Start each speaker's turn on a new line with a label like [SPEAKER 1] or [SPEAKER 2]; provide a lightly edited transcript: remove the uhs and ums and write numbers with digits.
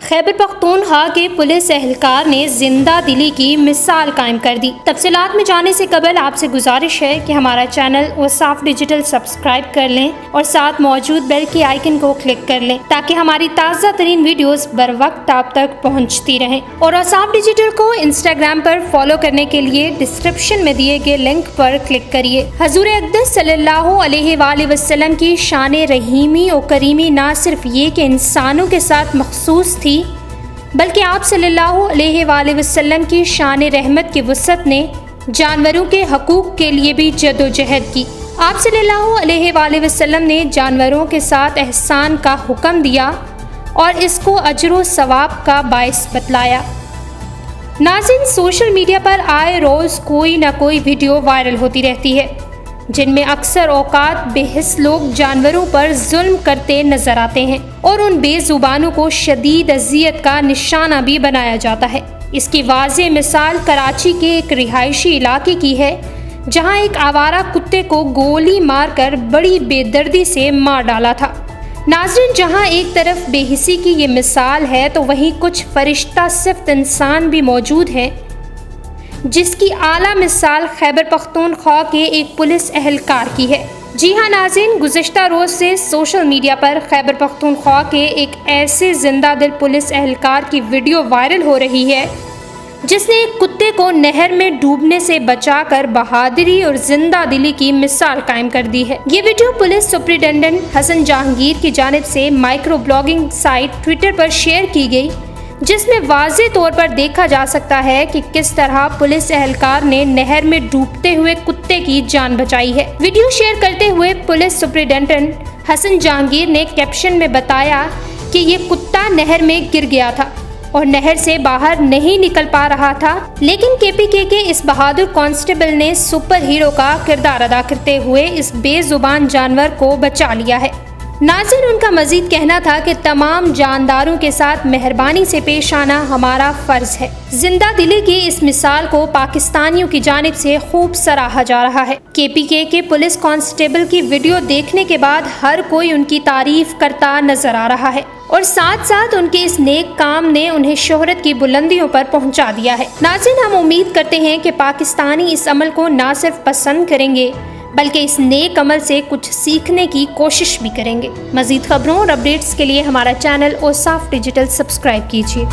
[SPEAKER 1] खैबर पख्तूनख्वा के पुलिस एहलकार ने जिंदा दिली की मिसाल कायम कर दी। तफसीलात में जाने से कबल आपसे गुजारिश है कि हमारा चैनल वसाफ डिजिटल सब्सक्राइब कर लें और साथ मौजूद बेल के आइकन को क्लिक कर लें ताकि हमारी ताज़ा तरीन वीडियोस बर वक्त आप तक पहुंचती रहें। और वसाफ डिजिटल को इंस्टाग्राम पर फॉलो करने के लिए डिस्क्रिप्शन में दिए गए लिंक पर क्लिक करिए। हजूर अक़दस सल्लल्लाहु अलैहि वसल्लम की शान रहीमी और करीमी न सिर्फ ये कि इंसानों के साथ मखसूस थी, बल्कि आप सल्लल्लाहु अलैहि वसल्लम की शान रहमत की वसअत ने जानवरों के हकूक़ के लिए भी जदोजहद की। आप सल्लल्लाहु अलैहि वसल्लम ने जानवरों के साथ एहसान का हुक्म दिया और इसको अजर सवाब का बायस बतलाया। नाज़रीन, सोशल मीडिया पर आए रोज़ कोई ना कोई वीडियो वायरल होती रहती है जिनमें अक्सर औकात बेहिस लोग जानवरों पर जुल्म करते नजर आते हैं और उन बेजुबानों को शदीद अजियत का निशाना भी बनाया जाता है। इसकी वाज़ेह मिसाल कराची के एक रिहायशी इलाके की है जहां एक आवारा कुत्ते को गोली मारकर बड़ी बेदर्दी से मार डाला था। नाज़रीन, जहां एक तरफ बेहिसी की ये मिसाल है तो वहीं कुछ फरिश्ता सिफ्त इंसान भी मौजूद हैं जिसकी आला मिसाल खैबर पख्तूनख्वा के एक पुलिस एहलकार की है। जी हाँ नाज़रीन, गुज़िश्ता रोज़ से सोशल मीडिया पर खैबर पख्तूनख्वा के एक ऐसे जिंदा दिल पुलिस एहलकार की वीडियो वायरल हो रही है जिसने एक कुत्ते को नहर में डूबने से बचाकर बहादुरी और जिंदा दिली की मिसाल कायम कर दी है। ये video police superintendent Hasan Jahangir की जानिब से माइक्रो ब्लॉगिंग साइट ट्विटर पर शेयर की गई, जिसमें वाज़े तौर पर देखा जा सकता है कि किस तरह पुलिस एहलकार ने नहर में डूबते हुए कुत्ते की जान बचाई है। वीडियो शेयर करते हुए पुलिस सुपरिटेंडेंट हसन जहांगीर ने कैप्शन में बताया कि ये कुत्ता नहर में गिर गया था और नहर से बाहर नहीं निकल पा रहा था, लेकिन केपीके के इस बहादुर कांस्टेबल ने सुपर हीरो का किरदार अदा करते हुए इस बेजुबान जानवर को बचा लिया है। नाज़रीन, उनका मजीद कहना था कि तमाम जानदारों के साथ मेहरबानी से पेश आना हमारा फ़र्ज़ है। जिंदा दिली की इस मिसाल को पाकिस्तानियों की जानिब से खूब सराहा जा रहा है। केपीके के पुलिस कांस्टेबल की वीडियो देखने के बाद हर कोई उनकी तारीफ करता नजर आ रहा है और साथ साथ उनके इस नेक काम ने उन्हें शोहरत की बुलंदियों पर पहुंचा दिया है। नाज़रीन, हम उम्मीद करते हैं कि पाकिस्तानी इस अमल को न सिर्फ पसंद करेंगे बल्कि इस नेक अमल से कुछ सीखने की कोशिश भी करेंगे। मज़ीद खबरों और अपडेट्स के लिए हमारा चैनल वसाफ डिजिटल सब्सक्राइब कीजिए।